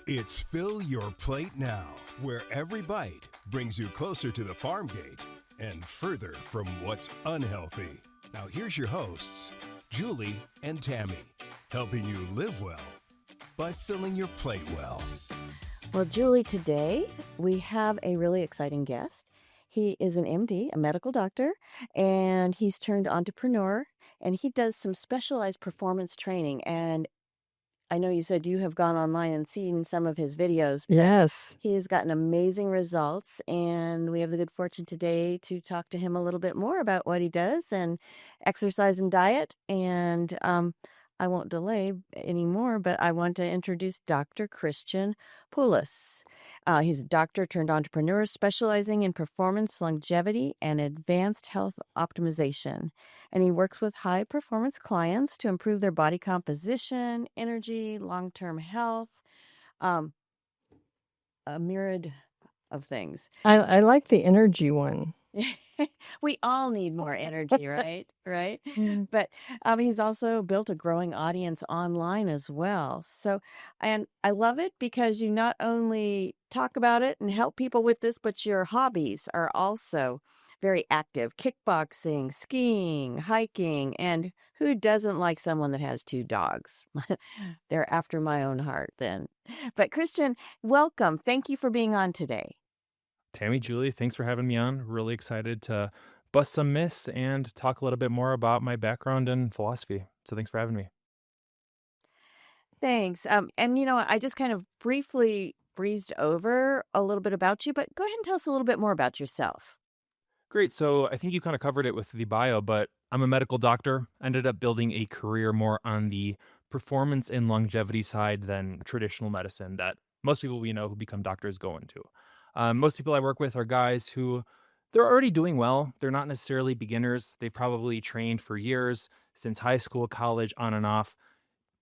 It's Fill Your Plate Now, where every bite brings you closer to the farm gate and further from what's unhealthy. Now here's your hosts, Julie and Tammy, helping you live well by filling your plate well. Well, Julie, today we have a really exciting guest. He is an MD, a medical doctor, and he's turned entrepreneur, and he does some specialized performance training. And I know you said you have gone online and seen some of his videos. Yes. He has gotten amazing results, and we have the good fortune today to talk to him a little bit more about what he does and exercise and diet. And I won't delay anymore, but I want to introduce Dr. Christian Poulos. He's a doctor turned entrepreneur specializing in performance longevity and advanced health optimization. And he works with high performance clients to improve their body composition, energy, long-term health, a myriad of things. I like the energy one. We all need more energy, right? Right. But he's also built a growing audience online as well. So, and I love it because you not only talk about it and help people with this, but your hobbies are also very active. Kickboxing, skiing, hiking, and who doesn't like someone that has two dogs? They're after my own heart then. But Christian, welcome. Thank you for being on today. Tammy, Julie, thanks for having me on. Really excited to bust some myths and talk a little bit more about my background and philosophy. So thanks for having me. Thanks. And I just kind of briefly breezed over a little bit about you, but go ahead and tell us a little bit more about yourself. Great. So I think you kind of covered it with the bio, but I'm a medical doctor. Ended up building a career more on the performance and longevity side than traditional medicine that most people we know who become doctors go into. Most people I work with are guys who they're already doing well. They're not necessarily beginners. They've probably trained for years since high school, college, on and off,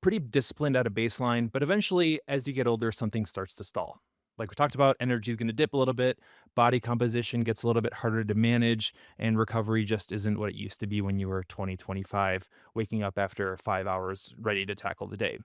pretty disciplined at a baseline. But eventually, as you get older, something starts to stall. Like we talked about, energy is going to dip a little bit. Body composition gets a little bit harder to manage, and recovery just isn't what it used to be when you were 20, 25, waking up after 5 hours ready to tackle the day.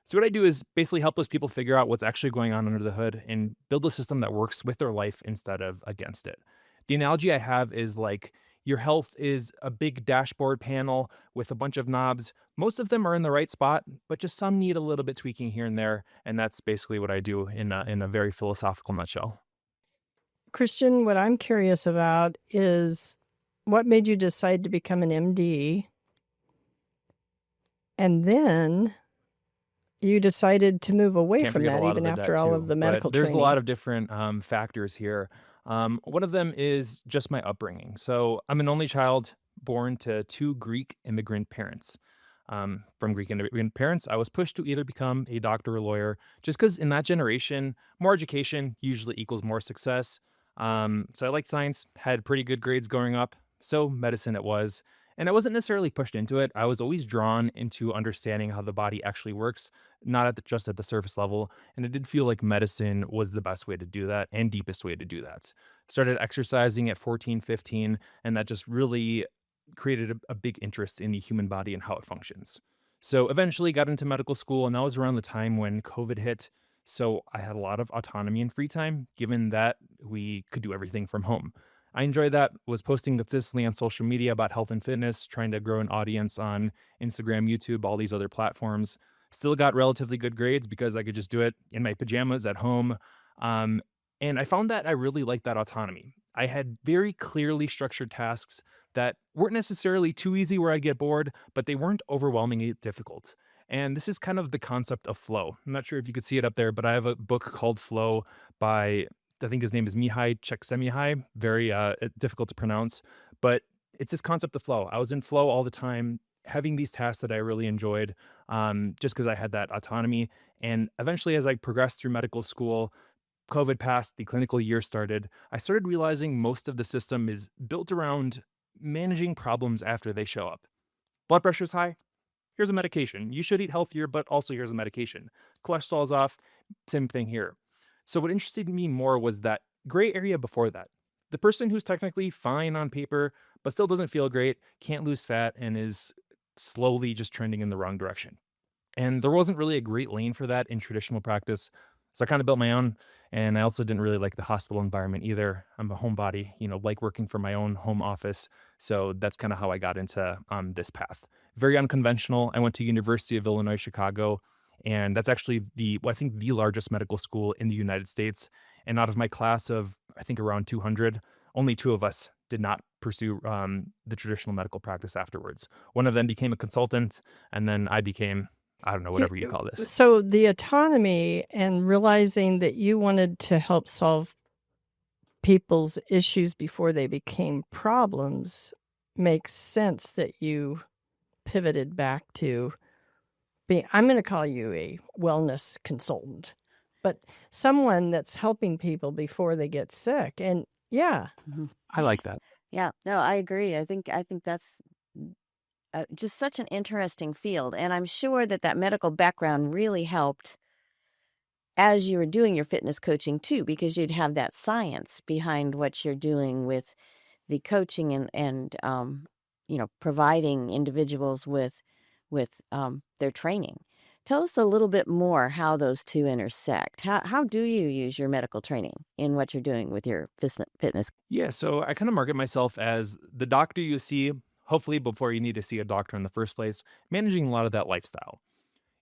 So what I do is basically help those people figure out what's actually going on under the hood and build a system that works with their life instead of against it. The analogy I have is like your health is a big dashboard panel with a bunch of knobs. Most of them are in the right spot, but just some need a little bit tweaking here and there. And that's basically what I do in a very philosophical nutshell. Christian, what I'm curious about is what made you decide to become an MD? And then you decided to move away Can't from forget a that lot even of after that all too. of the But medical there's training. a lot of different factors here. One of them is just my upbringing. So I'm an only child born to two Greek immigrant parents. From Greek immigrant parents, I was pushed to either become a doctor or lawyer, just because in that generation, more education usually equals more success. So I liked science, had pretty good grades growing up, so medicine it was. And I wasn't necessarily pushed into it. I was always drawn into understanding how the body actually works, not just at the surface level. And it did feel like medicine was the best way to do that and deepest way to do that. Started exercising at 14, 15, and that just really created a big interest in the human body and how it functions. So eventually got into medical school, and that was around the time when COVID hit. So I had a lot of autonomy and free time, given that we could do everything from home. I enjoyed that, was posting consistently on social media about health and fitness, trying to grow an audience on Instagram, YouTube, all these other platforms. Still got relatively good grades because I could just do it in my pajamas at home. And I found that I really liked that autonomy. I had very clearly structured tasks that weren't necessarily too easy where I'd get bored, but they weren't overwhelmingly difficult. And this is kind of the concept of flow. I'm not sure if you could see it up there, but I have a book called Flow by I think his name is Mihai Csikszentmihalyi, very difficult to pronounce, but it's this concept of flow. I was in flow all the time, having these tasks that I really enjoyed, just because I had that autonomy. And eventually, as I progressed through medical school, COVID passed, the clinical year started. I started realizing most of the system is built around managing problems after they show up. Blood pressure's high. Here's a medication. You should eat healthier, but also here's a medication. Cholesterol's off. Same thing here. So what interested me more was that gray area before that. The person who's technically fine on paper, but still doesn't feel great, can't lose fat, and is slowly just trending in the wrong direction. And there wasn't really a great lane for that in traditional practice. So I kind of built my own. And I also didn't really like the hospital environment either. I'm a homebody, like working from my own home office. So that's kind of how I got into this path. Very unconventional. I went to University of Illinois, Chicago, and that's actually I think the largest medical school in the United States. And out of my class of, I think around 200, only two of us did not pursue the traditional medical practice afterwards. One of them became a consultant, and then I became, I don't know, whatever you call this. So the autonomy and realizing that you wanted to help solve people's issues before they became problems makes sense that you pivoted back to being, I'm going to call you a wellness consultant, but someone that's helping people before they get sick. And yeah, I like that. Yeah, no, I agree. I think that's just such an interesting field, and I'm sure that medical background really helped as you were doing your fitness coaching too, because you'd have that science behind what you're doing with the coaching and providing individuals with their training. Tell us a little bit more how those two intersect. How do you use your medical training in what you're doing with your fitness? Yeah, so I kind of market myself as the doctor you see, hopefully before you need to see a doctor in the first place, managing a lot of that lifestyle.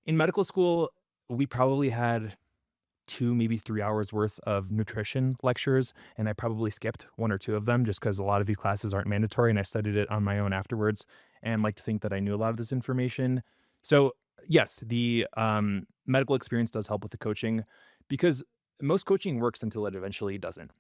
In medical school, we probably had 2, maybe 3 hours worth of nutrition lectures, and I probably skipped 1 or 2 of them just because a lot of these classes aren't mandatory, and I studied it on my own afterwards and like to think that I knew a lot of this information. So yes, the medical experience does help with the coaching because most coaching works until it eventually doesn't.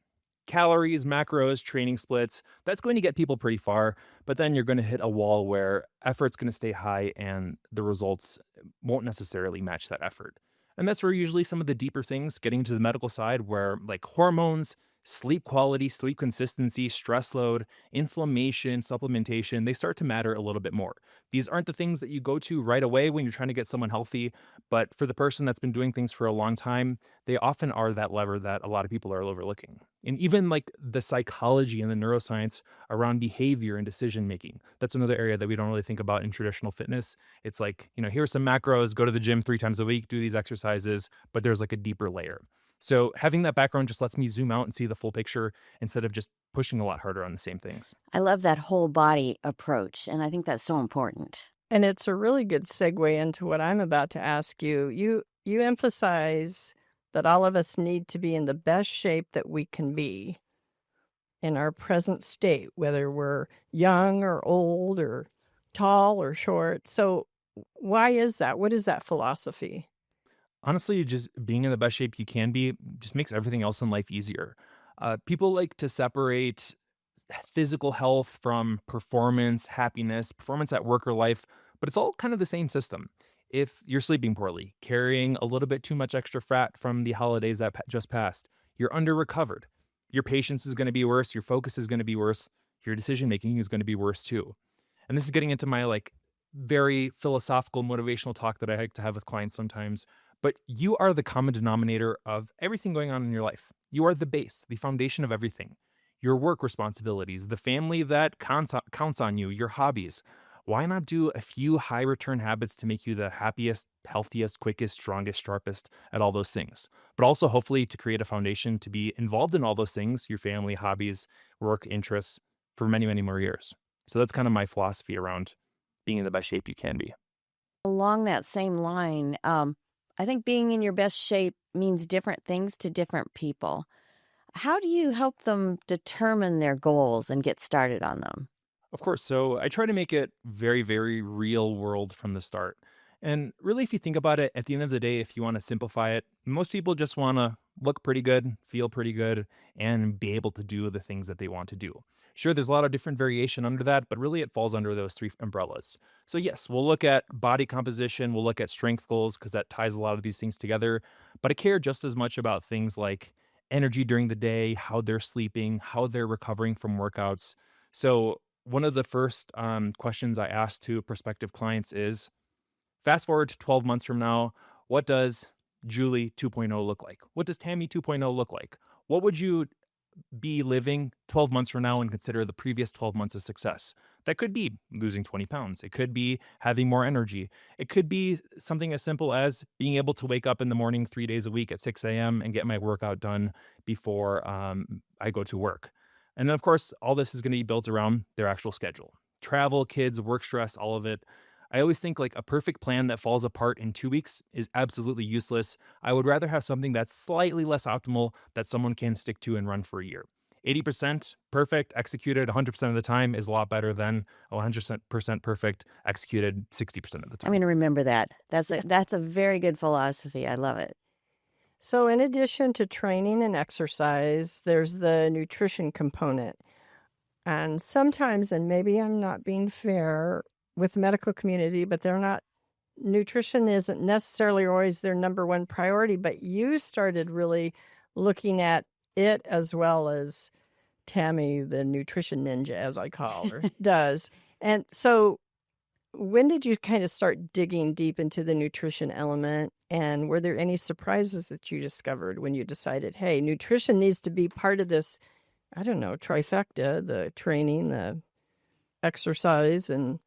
Calories, macros, training splits, that's going to get people pretty far, but then you're going to hit a wall where effort's going to stay high and the results won't necessarily match that effort. And that's where usually some of the deeper things, getting to the medical side, where like hormones, sleep quality, sleep consistency, stress load, inflammation, supplementation, they start to matter a little bit more. These aren't the things that you go to right away when you're trying to get someone healthy, but for the person that's been doing things for a long time, they often are that lever that a lot of people are overlooking. And even like the psychology and the neuroscience around behavior and decision making, that's another area that we don't really think about in traditional fitness. It's like, here's some macros, go to the gym 3 times a week, do these exercises, but there's like a deeper layer. So having that background just lets me zoom out and see the full picture instead of just pushing a lot harder on the same things. I love that whole body approach, and I think that's so important. And it's a really good segue into what I'm about to ask you. You emphasize that all of us need to be in the best shape that we can be in our present state, whether we're young or old or tall or short. So why is that? What is that philosophy? Honestly, just being in the best shape you can be just makes everything else in life easier. People like to separate physical health from performance, happiness, performance at work or life, but it's all kind of the same system. If you're sleeping poorly, carrying a little bit too much extra fat from the holidays that just passed, you're under recovered. Your patience is going to be worse. Your focus is going to be worse. Your decision making is going to be worse too. And this is getting into my like very philosophical motivational talk that I like to have with clients sometimes. But you are the common denominator of everything going on in your life. You are the base, the foundation of everything. Your work responsibilities, the family that counts on you, your hobbies. Why not do a few high return habits to make you the happiest, healthiest, quickest, strongest, sharpest at all those things? But also hopefully to create a foundation to be involved in all those things, your family, hobbies, work, interests, for many, many more years. So that's kind of my philosophy around being in the best shape you can be. Along that same line, I think being in your best shape means different things to different people. How do you help them determine their goals and get started on them? Of course. So I try to make it very, very real world from the start. And really, if you think about it, at the end of the day, if you want to simplify it, most people just want to look pretty good, feel pretty good, and be able to do the things that they want to do. Sure, there's a lot of different variation under that, but really it falls under those 3 umbrellas. So yes, we'll look at body composition, we'll look at strength goals because that ties a lot of these things together. But I care just as much about things like energy during the day, how they're sleeping, how they're recovering from workouts. So one of the first questions I ask to prospective clients is, fast forward to 12 months from now, what does Julie 2.0 look like? What does Tammy 2.0 look like? What would you be living 12 months from now and consider the previous 12 months a success? That could be losing 20 pounds. It could be having more energy. It could be something as simple as being able to wake up in the morning 3 days a week at 6 a.m. and get my workout done before I go to work. And then, of course, all this is going to be built around their actual schedule. Travel, kids, work stress, all of it. I always think like a perfect plan that falls apart in 2 weeks is absolutely useless. I would rather have something that's slightly less optimal that someone can stick to and run for a year. 80% perfect, executed 100% of the time is a lot better than 100% perfect, executed 60% of the I'm going time. to remember that. That's a very good philosophy. I love it. So, in addition to training and exercise, there's the nutrition component. And sometimes, and maybe I'm not being fair with the medical community, but nutrition isn't necessarily always their number one priority. But you started really looking at it as well as Tammy, the nutrition ninja, as I call her, does. And so, when did you kind of start digging deep into the nutrition element? And were there any surprises that you discovered when you decided, hey, nutrition needs to be part of this, I don't know, trifecta, the training, the exercise, and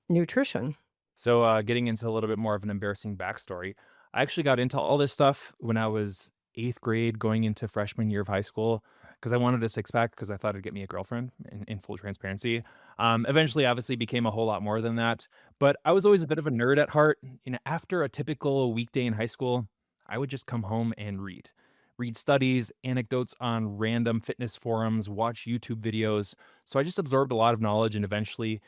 nutrition? So, getting into a little bit more of an embarrassing backstory, I actually got into all this stuff when I was 8th grade, going into freshman year of high school, because I wanted a six pack because I thought it'd get me a girlfriend. In full transparency, eventually, obviously, became a whole lot more than that. But I was always a bit of a nerd at heart. After a typical weekday in high school, I would just come home and read studies, anecdotes on random fitness forums, watch YouTube videos. So I just absorbed a lot of knowledge, and eventually,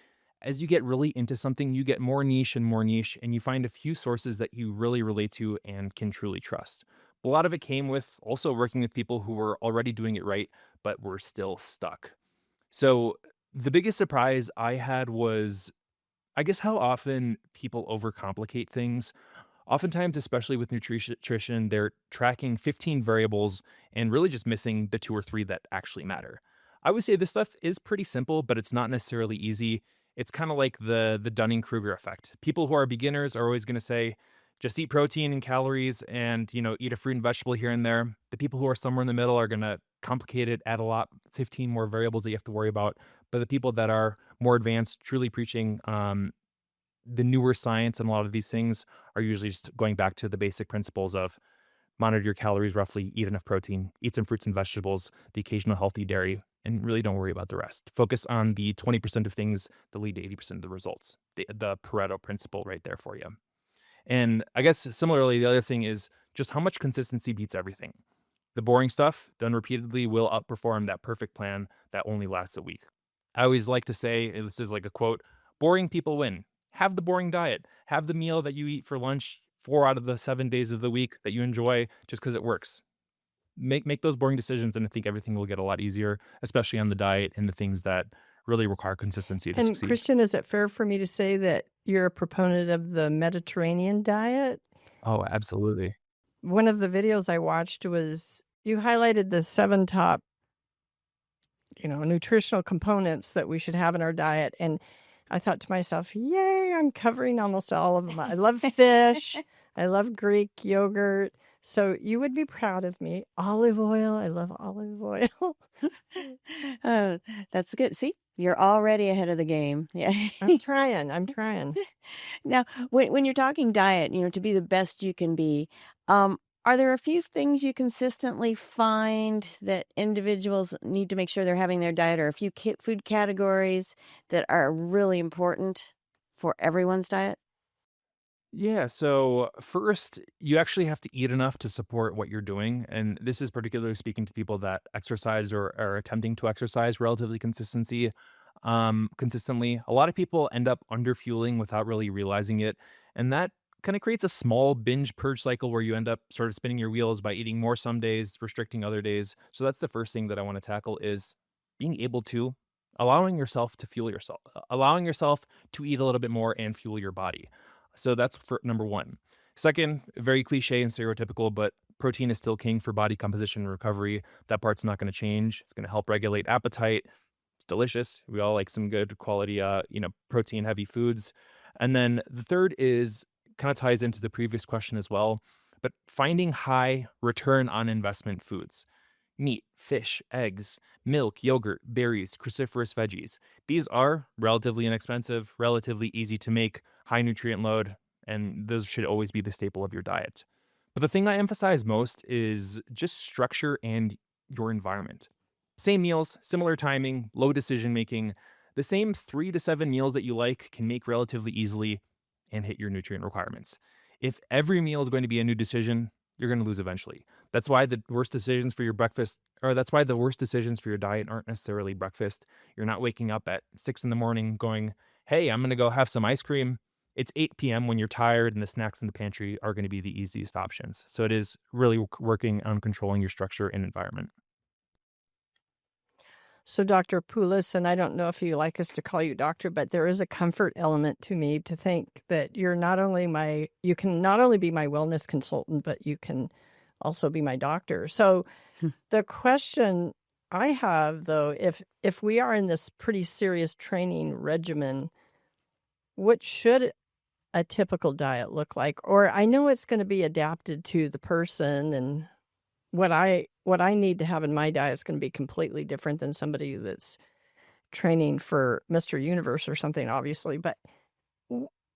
as you get really into something, you get more niche, and you find a few sources that you really relate to and can truly trust. A lot of it came with also working with people who were already doing it right, but were still stuck. So the biggest surprise I had was, I guess, how often people overcomplicate things. Oftentimes, especially with nutrition, they're tracking 15 variables and really just missing the two or three that actually matter. I would say this stuff is pretty simple, but it's not necessarily easy. It's kind of like the Dunning-Kruger effect. People who are beginners are always going to say, just eat protein and calories and, eat a fruit and vegetable here and there. The people who are somewhere in the middle are going to complicate it, add a lot, 15 more variables that you have to worry about. But the people that are more advanced, truly preaching the newer science and a lot of these things are usually just going back to the basic principles of monitor your calories roughly, eat enough protein, eat some fruits and vegetables, the occasional healthy dairy, and really don't worry about the rest. Focus on the 20% of things that lead to 80% of the results. The Pareto principle right there for you. And I guess similarly, the other thing is just how much consistency beats everything. The boring stuff done repeatedly will outperform that perfect plan that only lasts a week. I always like to say, and this is like a quote, boring people win. Have the boring diet. Have the meal that you eat for lunch 4 out of the 7 days of the week that you enjoy just because it works. Make those boring decisions, and I think everything will get a lot easier, especially on the diet and the things that really require consistency to And succeed. Christian, is it fair for me to say that you're a proponent of the Mediterranean diet? Oh, absolutely. One of the videos I watched was you highlighted the 7 top, nutritional components that we should have in our diet. And I thought to myself, yay, I'm covering almost all of them. I love fish. I love Greek yogurt. So you would be proud of me. Olive oil. I love olive oil. That's good. See, you're already ahead of the game. Yeah. I'm trying. Now, when you're talking diet, to be the best you can be, are there a few things you consistently find that individuals need to make sure they're having their diet, or a few food categories that are really important for everyone's diet? Yeah, so first, you actually have to eat enough to support what you're doing. And this is particularly speaking to people that exercise or are attempting to exercise relatively consistently. A lot of people end up underfueling without really realizing it. And that kind of creates a small binge purge cycle where you end up sort of spinning your wheels by eating more some days, restricting other days. So that's the first thing that I want to tackle is being able to allowing yourself to fuel yourself, allowing yourself to eat a little bit more and fuel your body. So that's for number one. Second, very cliche and stereotypical, but protein is still king for body composition and recovery. That part's not going to change. It's going to help regulate appetite. It's delicious. We all like some good quality, protein heavy foods. And then the third is kind of ties into the previous question as well, but finding high return on investment foods. meat, fish, eggs, milk, yogurt, berries, cruciferous veggies. These are relatively inexpensive, relatively easy to make, high nutrient load, and those should always be the staple of your diet. But the thing I emphasize most is just structure and your environment. Same meals, similar timing, low decision making. The same 3 to 7 meals that you like can make relatively easily and hit your nutrient requirements. If every meal is going to be a new decision, you're going to lose eventually. That's why the worst decisions for your breakfast, or that's why the worst decisions for your diet aren't necessarily breakfast. You're not waking up at 6 in the morning going, hey, I'm going to go have some ice cream. It's 8 p.m. when you're tired, and the snacks in the pantry are going to be the easiest options. So it is really working on controlling your structure and environment. So, Dr. Poulos, and I don't know if you like us to call you doctor, but there is a comfort element to me to think that you can not only be my wellness consultant, but you can also be my doctor. So the question I have, though, if we are in this pretty serious training regimen, what should a typical diet look like? Or I know it's going to be adapted to the person, and what I need to have in my diet is going to be completely different than somebody that's training for Mr. Universe or something, obviously. But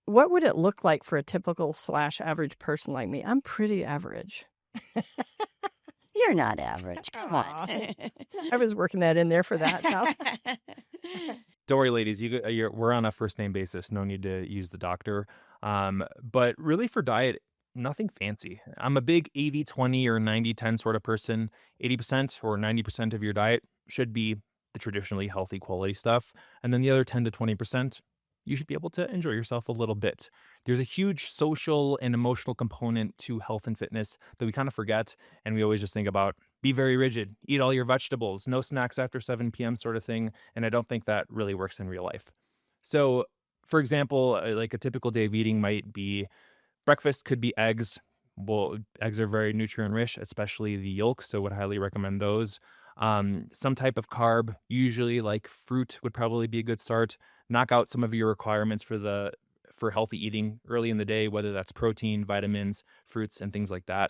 what would it look like for a typical / average person like me? I'm pretty average. You're not average. Come on. Aw. I was working that in there for that. No? Don't worry, ladies. We're on a first name basis. No need to use the doctor. But really, for diet, nothing fancy. I'm a big 80-20 or 90-10 sort of person. 80% or 90% of your diet should be the traditionally healthy quality stuff. And then the other 10 to 20%, you should be able to enjoy yourself a little bit. There's a huge social and emotional component to health and fitness that we kind of forget. And we always just think about be very rigid, eat all your vegetables, no snacks after 7 p.m. sort of thing. And I don't think that really works in real life. So, for example, like a typical day of eating might be breakfast could be eggs. Well, eggs are very nutrient rich, especially the yolk. So would highly recommend those. Some type of carb, usually like fruit would probably be a good start. Knock out some of your requirements for healthy eating early in the day, whether that's protein, vitamins, fruits, and things like that.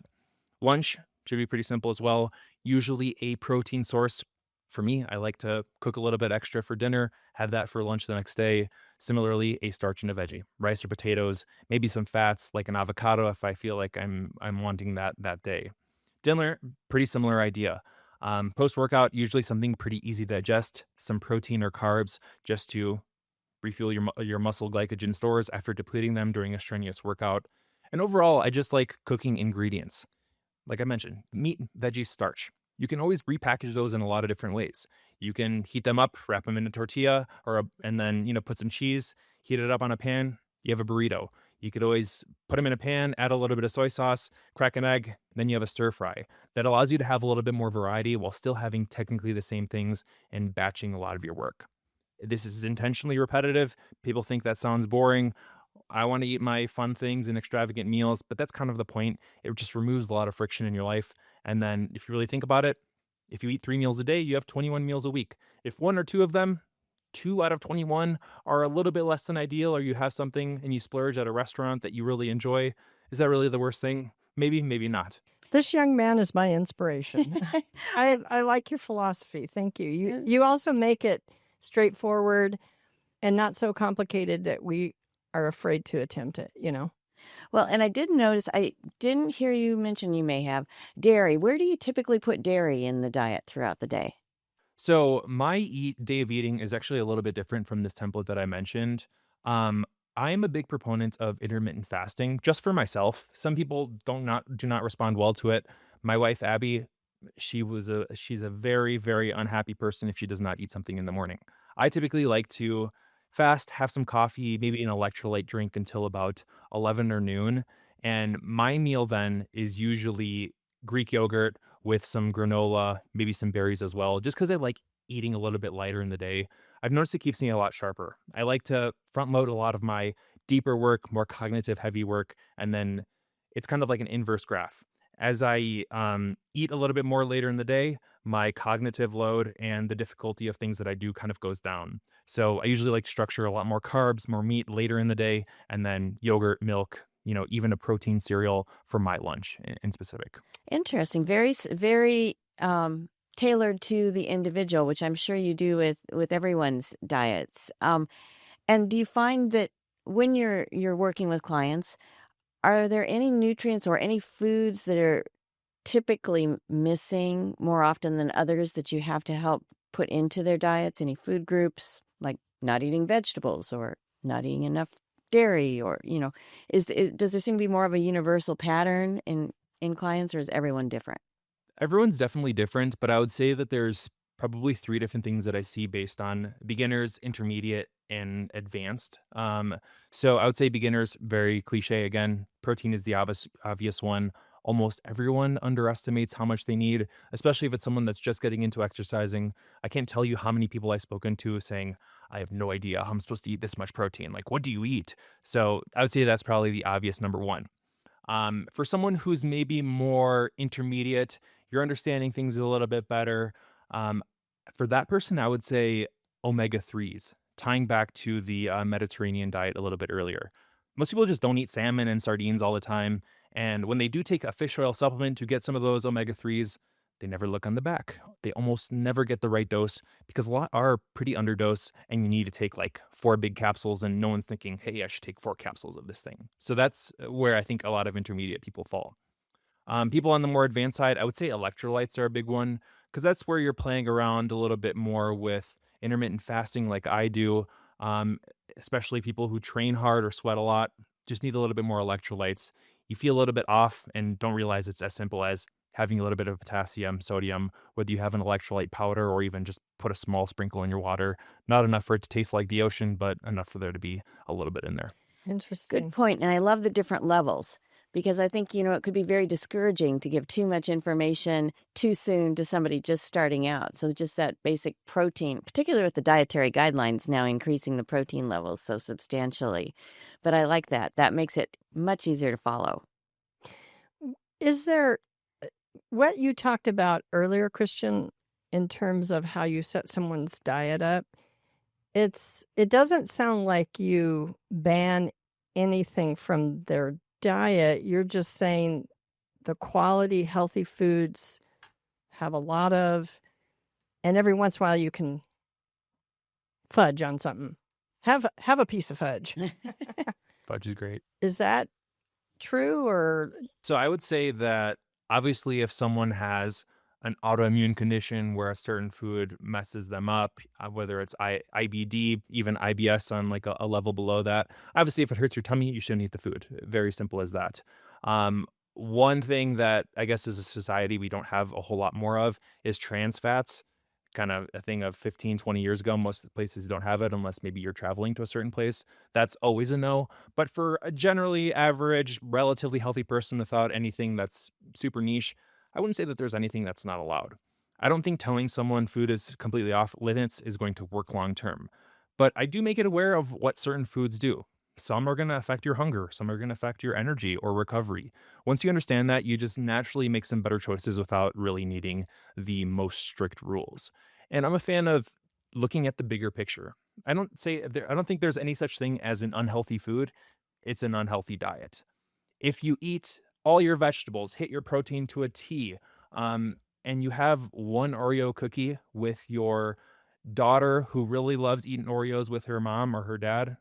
Lunch should be pretty simple as well. Usually a protein source. For me, I like to cook a little bit extra for dinner, have that for lunch the next day. Similarly, a starch and a veggie, rice or potatoes, maybe some fats like an avocado if I feel like I'm wanting that day. Dinner, pretty similar idea. Post-workout, usually something pretty easy to digest, some protein or carbs just to refuel your muscle glycogen stores after depleting them during a strenuous workout. And overall, I just like cooking ingredients. Like I mentioned, meat, veggies, starch. You can always repackage those in a lot of different ways. You can heat them up, wrap them in a tortilla, and then put some cheese, heat it up on a pan. You have a burrito. You could always put them in a pan, add a little bit of soy sauce, crack an egg, then you have a stir fry. That allows you to have a little bit more variety while still having technically the same things and batching a lot of your work. This is intentionally repetitive. People think that sounds boring. I want to eat my fun things and extravagant meals, but that's kind of the point. It just removes a lot of friction in your life. And then if you really think about it, if you eat 3 meals a day, you have 21 meals a week. If 1 or 2 of them, 2 out of 21 are a little bit less than ideal, or you have something and you splurge at a restaurant that you really enjoy, is that really the worst thing? Maybe, maybe not. This young man is my inspiration. I like your philosophy. Thank you. You also make it straightforward and not so complicated that we are afraid to attempt it, Well, and I did notice, I didn't hear you mention, you may have, dairy. Where do you typically put dairy in the diet throughout the day? So my day of eating is actually a little bit different from this template that I mentioned. I am a big proponent of intermittent fasting, just for myself. Some people do not respond well to it. My wife Abby, she's a very, very unhappy person if she does not eat something in the morning. I typically like to fast, have some coffee, maybe an electrolyte drink until about 11 or noon. And my meal then is usually Greek yogurt with some granola, maybe some berries as well, just because I like eating a little bit lighter in the day. I've noticed it keeps me a lot sharper. I like to front load a lot of my deeper work, more cognitive heavy work, and then it's kind of like an inverse graph. As I eat a little bit more later in the day, my cognitive load and the difficulty of things that I do kind of goes down. So I usually like to structure a lot more carbs, more meat later in the day, and then yogurt, milk, even a protein cereal for my lunch in specific. Interesting. Very, very tailored to the individual, which I'm sure you do with everyone's diets. And do you find that when you're working with clients, are there any nutrients or any foods that are typically missing more often than others that you have to help put into their diets? Any food groups like not eating vegetables or not eating enough dairy, or does there seem to be more of a universal pattern in clients, or is everyone different? Everyone's definitely different, but I would say that there's probably three different things that I see based on beginners, intermediate, and advanced. So I would say beginners, very cliche again. Protein is the obvious one. Almost everyone underestimates how much they need, especially if it's someone that's just getting into exercising. I can't tell you how many people I've spoken to saying, I have no idea how I'm supposed to eat this much protein. Like, what do you eat? So I would say that's probably the obvious number one. For someone who's maybe more intermediate, you're understanding things a little bit better. Um, for that person, I would say omega 3s, tying back to the Mediterranean diet a little bit earlier. Most people just don't eat salmon and sardines all the time. And when they do take a fish oil supplement to get some of those omega 3s, they never look on the back. They almost never get the right dose because a lot are pretty underdose and you need to take like 4 big capsules, and no one's thinking, hey, I should take 4 capsules of this thing. So that's where I think a lot of intermediate people fall. People on the more advanced side, I would say electrolytes are a big one because that's where you're playing around a little bit more with intermittent fasting, like I do. Um, Especially people who train hard or sweat a lot, just need a little bit more electrolytes. You feel a little bit off and don't realize it's as simple as having a little bit of potassium, sodium, whether you have an electrolyte powder or even just put a small sprinkle in your water. Not enough for it to taste like the ocean, but enough for there to be a little bit in there. Good Interesting. point. And I love the different levels because I think, it could be very discouraging to give too much information too soon to somebody just starting out. So just that basic protein, particularly with the dietary guidelines now increasing the protein levels so substantially. But I like that. That makes it much easier to follow. Is there what you talked about earlier, Christian, in terms of how you set someone's diet up? It doesn't sound like you ban anything from their diet. You're just saying the quality, healthy foods have a lot of, and every once in a while you can fudge on something. Have a piece of fudge. Fudge is great. Is that true, or So I would say that obviously if someone has an autoimmune condition where a certain food messes them up, whether it's IBD, even IBS on like a level below that, obviously if it hurts your tummy, you shouldn't eat the food. Very simple as that. One thing that I guess as a society we don't have a whole lot more of is trans fats. Kind of a thing of 15, 20 years ago. Most of the places don't have it unless maybe you're traveling to a certain place. That's always a no. But for a generally average, relatively healthy person without anything that's super niche, I wouldn't say that there's anything that's not allowed. I don't think telling someone food is completely off limits is going to work long term. But I do make it aware of what certain foods do. Some are going to affect your hunger, some are going to affect your energy or recovery. Once you understand that, you just naturally make some better choices without really needing the most strict rules. And I'm a fan of looking at the bigger picture. I don't think there's any such thing as an unhealthy food. It's an unhealthy diet. If you eat all your vegetables, hit your protein to a T, and you have one Oreo cookie with your daughter who really loves eating Oreos with her mom or her dad,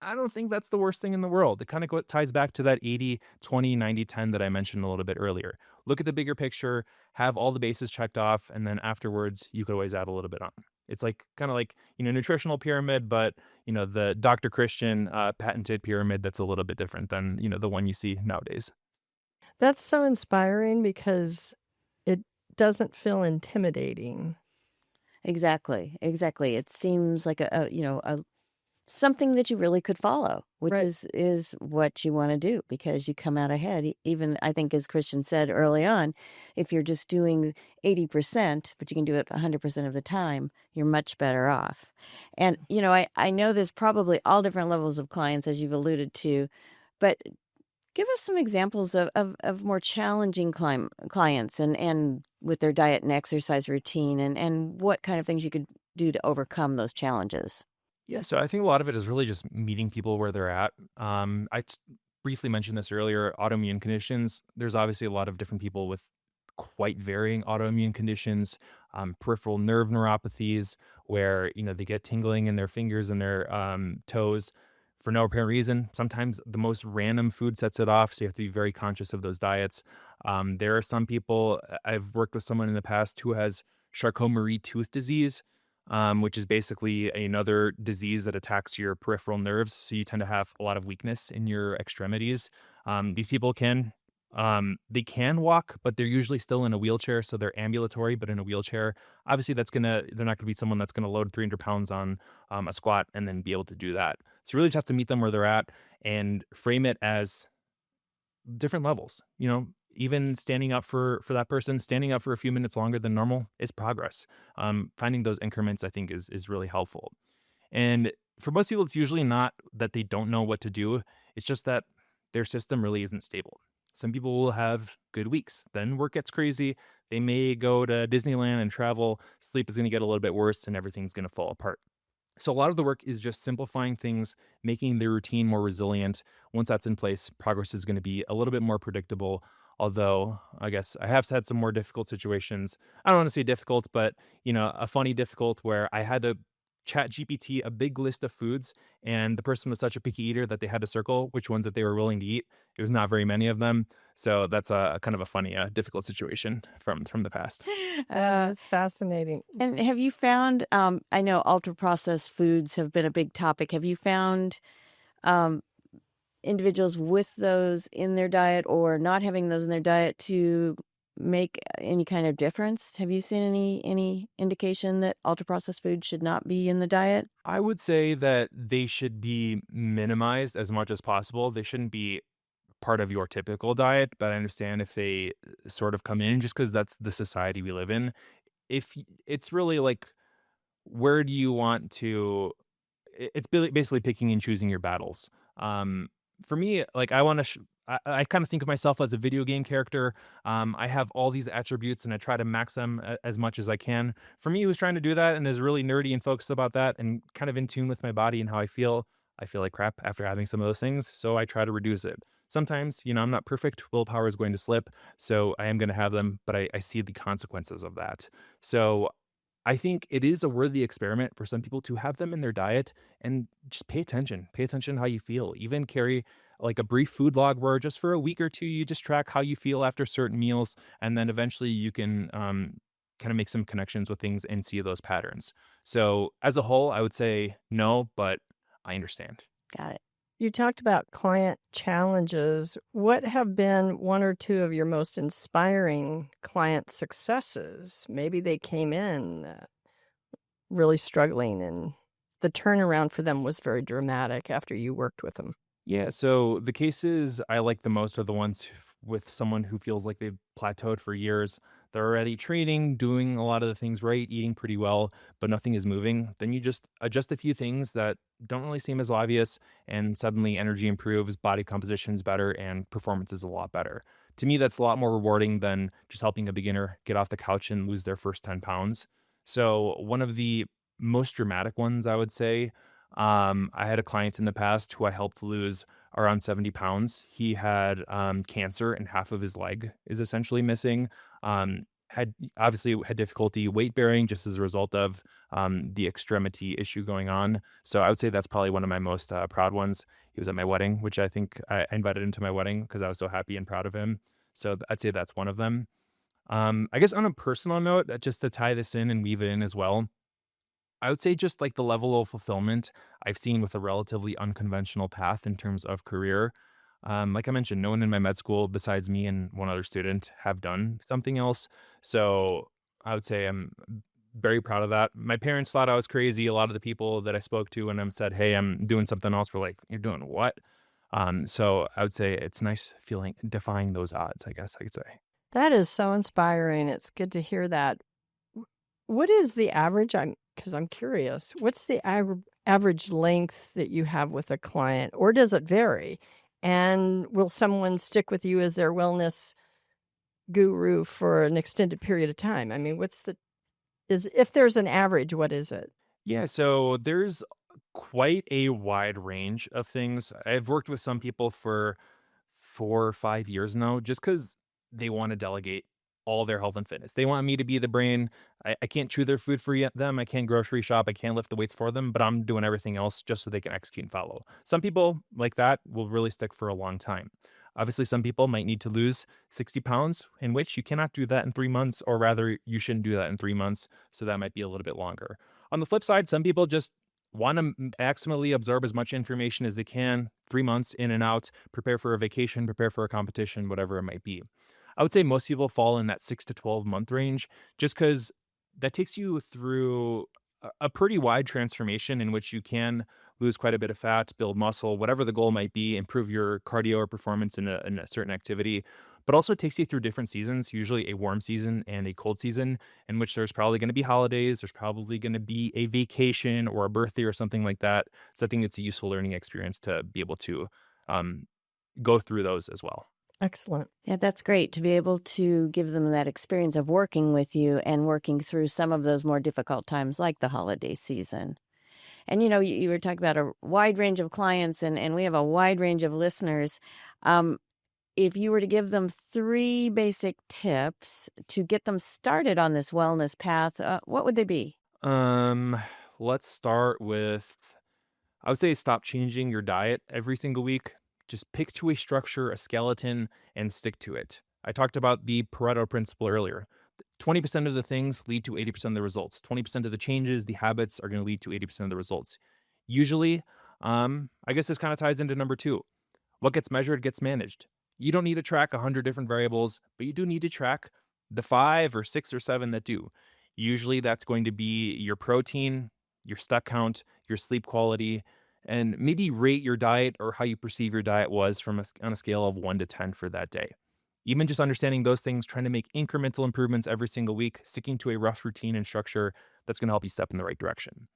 I don't think that's the worst thing in the world. It kind of ties back to that 80-20-90-10 that I mentioned a little bit earlier. Look at the bigger picture, have all the bases checked off, and then afterwards, you could always add a little bit on. It's like kind of like, nutritional pyramid, but, the Dr. Christian patented pyramid that's a little bit different than, the one you see nowadays. that's so inspiring because it doesn't feel intimidating. Exactly. It seems like a something that you really could follow, which Right. is what you want to do because you come out ahead. Even I think, as Christian said early on, if you're just doing 80%, but you can do it 100% of the time, you're much better off. And I know there's probably all different levels of clients, as you've alluded to, but give us some examples of more challenging clients and with their diet and exercise routine, and what kind of things you could do to overcome those challenges. Yeah, so I think a lot of it is really just meeting people where they're at. Briefly mentioned this earlier, autoimmune conditions. There's obviously a lot of different people with quite varying autoimmune conditions, peripheral nerve neuropathies, where they get tingling in their fingers and their toes for no apparent reason. Sometimes the most random food sets it off, so you have to be very conscious of those diets. There are some people. I've worked with someone in the past who has Charcot-Marie tooth disease, which is basically another disease that attacks your peripheral nerves. So you tend to have a lot of weakness in your extremities. These people they can walk, but they're usually still in a wheelchair, so they're ambulatory, but in a wheelchair. Obviously, they're not gonna be someone that's gonna load 300 pounds on a squat and then be able to do that. So you really just have to meet them where they're at and frame it as different levels. Even standing up for that person, standing up for a few minutes longer than normal is progress. Finding those increments, I think, is really helpful. And for most people, it's usually not that they don't know what to do. It's just that their system really isn't stable. Some people will have good weeks. Then work gets crazy. They may go to Disneyland and travel. Sleep is going to get a little bit worse and everything's going to fall apart. So a lot of the work is just simplifying things, making the routine more resilient. Once that's in place, progress is going to be a little bit more predictable. Although I guess I have had some more difficult situations. I don't want to say difficult, but a funny difficult where I had to chat GPT a big list of foods, and the person was such a picky eater that they had to circle which ones that they were willing to eat. It was not very many of them. So that's a kind of a funny, difficult situation from the past. It's fascinating. And have you found, I know ultra processed foods have been a big topic. Have you found um, individuals with those in their diet or not having those in their diet to make any kind of difference? Have you seen any indication that ultra processed food should not be in the diet? I would say that they should be minimized as much as possible. They shouldn't be part of your typical diet, but I understand if they sort of come in just because that's the society we live in. It's really like, where do you want to it's basically picking and choosing your battles. For me, like I want to I kind of think of myself as a video game character. I have all these attributes and I try to max them as much as I can. For me, who's trying to do that and is really nerdy and focused about that and kind of in tune with my body and how I feel like crap after having some of those things. So I try to reduce it. Sometimes, I'm not perfect. Willpower is going to slip. So I am going to have them, but I see the consequences of that. So I think it is a worthy experiment for some people to have them in their diet and just pay attention. Pay attention to how you feel. Even carry like a brief food log where just for a week or two, you just track how you feel after certain meals. And then eventually you can kind of make some connections with things and see those patterns. So as a whole, I would say no, but I understand. Got it. You talked about client challenges. What have been one or two of your most inspiring client successes? Maybe they came in really struggling and the turnaround for them was very dramatic after you worked with them. Yeah, so the cases I like the most are the ones with someone who feels like they've plateaued for years. They're already training, doing a lot of the things right, eating pretty well, but nothing is moving. Then you just adjust a few things that don't really seem as obvious, and suddenly energy improves, body composition is better, and performance is a lot better. To me, that's a lot more rewarding than just helping a beginner get off the couch and lose their first 10 pounds. So, one of the most dramatic ones, I would say, I had a client in the past who I helped lose around 70 pounds. He had cancer and half of his leg is essentially missing. Had obviously had difficulty weight bearing just as a result of the extremity issue going on. So I would say that's probably one of my most proud ones. He was at my wedding, which I think I invited him to my wedding because I was so happy and proud of him. So I'd say that's one of them. I guess on a personal note, just to tie this in and weave it in as well, I would say just like the level of fulfillment I've seen with a relatively unconventional path in terms of career. Like I mentioned, no one in my med school besides me and one other student have done something else. So I would say I'm very proud of that. My parents thought I was crazy. A lot of the people that I spoke to when I said, "Hey, I'm doing something else," were like, "You're doing what?" So I would say it's nice feeling defying those odds, I guess I could say. That is so inspiring. It's good to hear that. What is the average? Because I'm curious. What's the average length that you have with a client, or does it vary? And will someone stick with you as their wellness guru for an extended period of time? I mean, if there's an average, what is it? Yeah, so there's quite a wide range of things. I've worked with some people for 4 or 5 years now, just because they want to delegate all their health and fitness. They want me to be the brain. I can't chew their food for them. I can't grocery shop. I can't lift the weights for them, but I'm doing everything else just so they can execute and follow. Some people like that will really stick for a long time. Obviously, some people might need to lose 60 pounds, in which you cannot do that in 3 months, or rather, you shouldn't do that in 3 months. So that might be a little bit longer. On the flip side, some people just want to maximally absorb as much information as they can, 3 months in and out, prepare for a vacation, prepare for a competition, whatever it might be. I would say most people fall in that 6 to 12 month range, just because that takes you through a pretty wide transformation in which you can lose quite a bit of fat, build muscle, whatever the goal might be, improve your cardio or performance in a certain activity. But also it takes you through different seasons, usually a warm season and a cold season, in which there's probably going to be holidays, there's probably going to be a vacation or a birthday or something like that. So I think it's a useful learning experience to be able to um, go through those as well. Excellent. Yeah, that's great to be able to give them that experience of working with you and working through some of those more difficult times like the holiday season. And you were talking about a wide range of clients, and we have a wide range of listeners. If you were to give them 3 basic tips to get them started on this wellness path, what would they be? Let's start with, I would say, stop changing your diet every single week. Just pick to a structure, a skeleton, and stick to it. I talked about the Pareto principle earlier. 20% of the things lead to 80% of the results. 20% of the changes, the habits, are going to lead to 80% of the results. Usually, I guess this kind of ties into number 2. What gets measured gets managed. You don't need to track 100 different variables, but you do need to track the 5 or 6 or 7 that do. Usually that's going to be your protein, your step count, your sleep quality, and maybe rate your diet or how you perceive your diet was on a scale of 1 to 10 for that day. Even just understanding those things, trying to make incremental improvements every single week, sticking to a rough routine and structure, that's going to help you step in the right direction.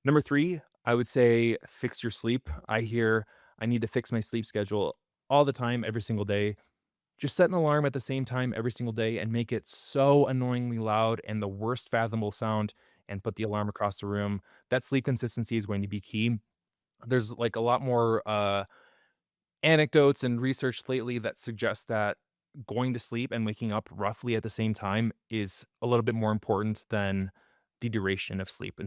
Number 3, I would say fix your sleep. I hear I need to fix my sleep schedule all the time, every single day. Just set an alarm at the same time every single day and make it so annoyingly loud and the worst fathomable sound, and put the alarm across the room. That sleep consistency is going to be key. There's like a lot more anecdotes and research lately that suggests that going to sleep and waking up roughly at the same time is a little bit more important than the duration of sleep,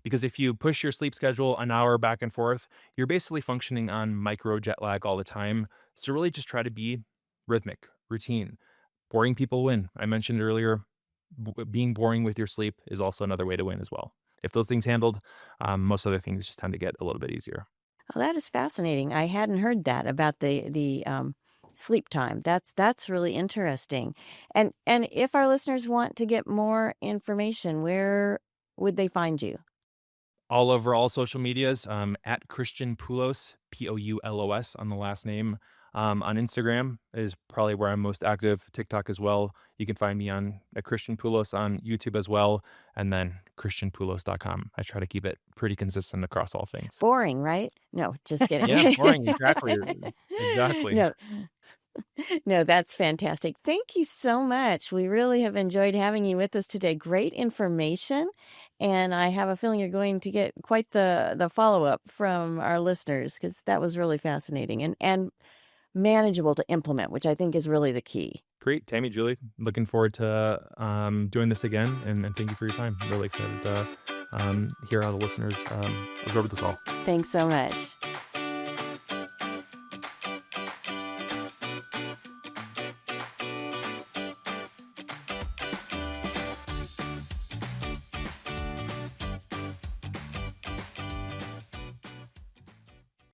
because if you push your sleep schedule an hour back and forth, you're basically functioning on micro jet lag all the time. So really just try to be rhythmic, routine. Boring people win. I mentioned earlier, being boring with your sleep is also another way to win as well. If those things handled, most other things just tend to get a little bit easier. Oh, that is fascinating. I hadn't heard that about the sleep time. That's really interesting. And if our listeners want to get more information, where would they find you? All over all social medias, at Christian Poulos, Poulos on the last name. On Instagram is probably where I'm most active. TikTok as well. You can find me at Christian Poulos on YouTube as well, and then christianpoulos.com. I try to keep it pretty consistent across all things. Boring, right? No, just kidding. Yeah, boring. Exactly. Exactly. No, no, that's fantastic. Thank you so much. We really have enjoyed having you with us today. Great information. And I have a feeling you're going to get quite the follow-up from our listeners, because that was really fascinating and manageable to implement, which I think is really the key. Great. Tammy, Julie, looking forward to doing this again. And thank you for your time. I'm really excited to hear how the listeners absorb this all. Thanks so much.